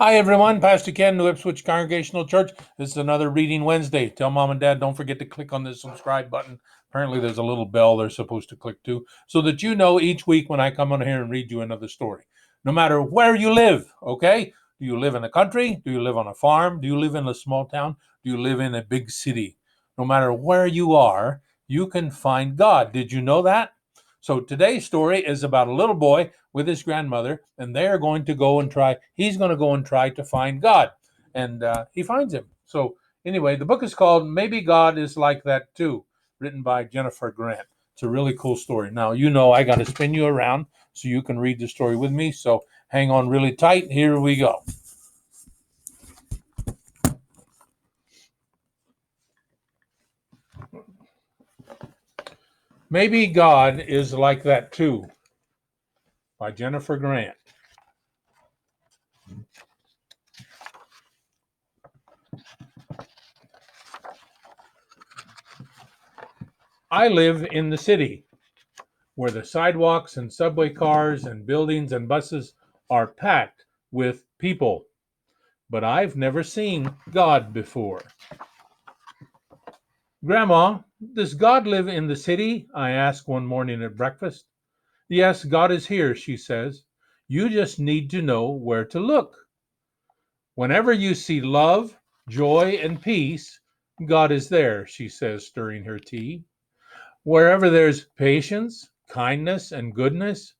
Hi, everyone. Pastor Ken, New Ipswich Congregational Church. This is another Reading Wednesday. Tell mom and dad, don't forget to click on the subscribe button. Apparently, there's a little bell they're supposed to click to so that you know each week when I come on here and read you another story. No matter where you live, okay? Do you live in the country? Do you live on a farm? Do you live in a small town? Do you live in a big city? No matter where you are, you can find God. Did you know that? So today's story is about a little boy with his grandmother, and they are going to go and try. He's going to go and try to find God, and he finds him. So anyway, the book is called "Maybe God Is Like That Too," written by Jennifer Grant. It's a really cool story. Now you know I got to spin you around so you can read the story with me. So hang on really tight. Here we go. Maybe God is like that too, by Jennifer Grant. I live in the city, where the sidewalks and subway cars and buildings and buses are packed with people. But I've never seen God before. Grandma, does God live in the city? I ask one morning at breakfast. Yes, God is here, she says. You just need to know where to look. Whenever you see love, joy, and peace, God is there, she says, stirring her tea. Wherever there's patience, kindness, and goodness,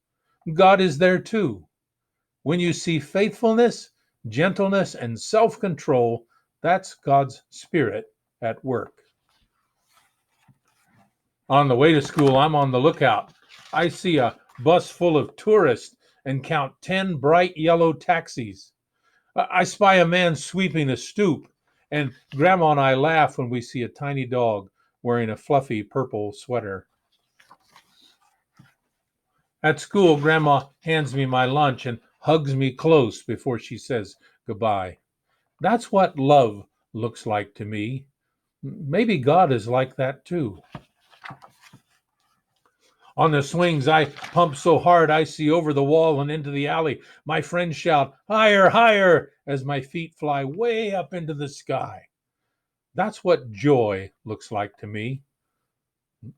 God is there too. When you see faithfulness, gentleness, and self control, that's God's Spirit at work. On the way to school, I'm on the lookout. I see a bus full of tourists and count 10 bright yellow taxis. I spy a man sweeping a stoop, and Grandma and I laugh when we see a tiny dog wearing a fluffy purple sweater. At school, Grandma hands me my lunch and hugs me close before she says goodbye. That's what love looks like to me. Maybe God is like that too. On the swings, I pump so hard I see over the wall and into the alley. My friends shout, higher, higher, as my feet fly way up into the sky. That's what joy looks like to me.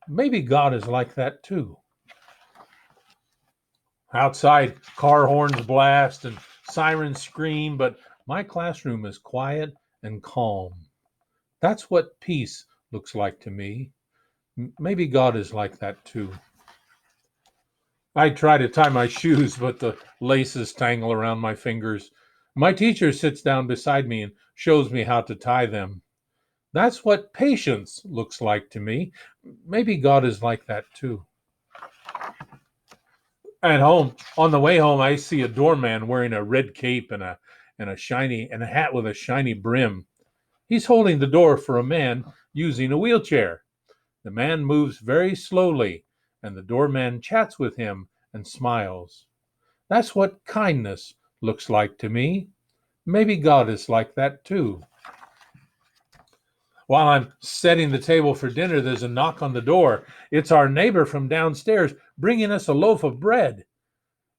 Maybe God is like that too. Outside, car horns blast and sirens scream, but my classroom is quiet and calm. That's what peace looks like to me. Maybe God is like that too. I try to tie my shoes, but the laces tangle around my fingers. My teacher sits down beside me and shows me how to tie them. That's what patience looks like to me. Maybe God is like that too. At home, on the way home, I see a doorman wearing a red cape and a hat with a shiny brim. He's holding the door for a man using a wheelchair. The man moves very slowly, and the doorman chats with him and smiles. That's what kindness looks like to me. Maybe God is like that too. While I'm setting the table for dinner, there's a knock on the door. It's our neighbor from downstairs bringing us a loaf of bread.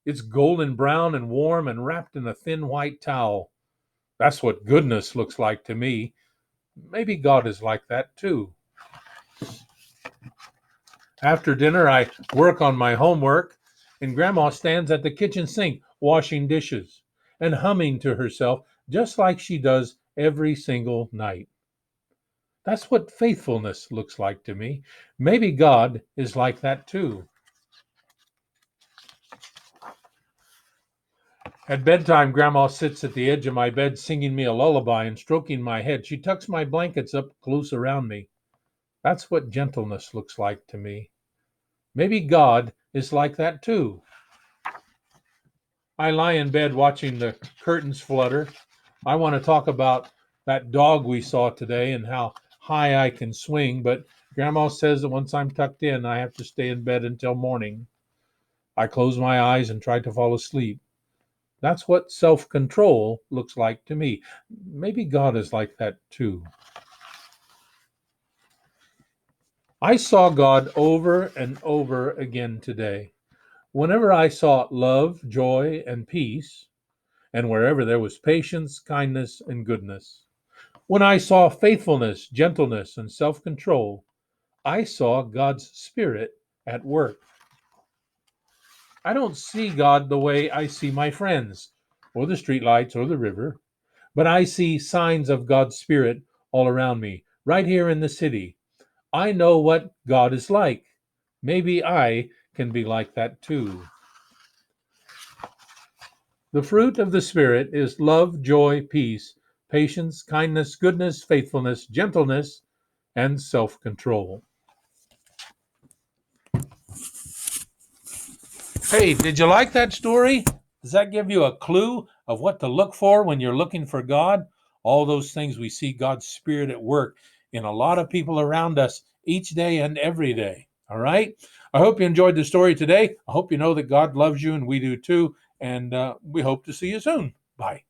It's golden brown and warm and wrapped in a thin white towel. That's what goodness looks like to me. Maybe God is like that too. After dinner, I work on my homework, and Grandma stands at the kitchen sink washing dishes and humming to herself just like she does every single night. That's what faithfulness looks like to me. Maybe God is like that too. At bedtime, Grandma sits at the edge of my bed singing me a lullaby and stroking my head. She tucks my blankets up close around me. That's what gentleness looks like to me. Maybe God is like that too. I lie in bed watching the curtains flutter. I want to talk about that dog we saw today and how high I can swing, but Grandma says that once I'm tucked in, I have to stay in bed until morning. I close my eyes and try to fall asleep. That's what self control looks like to me. Maybe God is like that too. I saw God over and over again today. Whenever I saw love, joy, and peace, and wherever there was patience, kindness, and goodness. When I saw faithfulness, gentleness, and self control, I saw God's Spirit at work. I don't see God the way I see my friends, or the streetlights, or the river, but I see signs of God's Spirit all around me, right here in the city. I know what God is like. Maybe I can be like that too. The fruit of the Spirit is love, joy, peace, patience, kindness, goodness, faithfulness, gentleness, and self control. Hey, did you like that story? Does that give you a clue of what to look for when you're looking for God? All those things we see God's Spirit at work in a lot of people around us each day and every day. All right? I hope you enjoyed the story today. I hope you know that God loves you and we do too. And we hope to see you soon. Bye.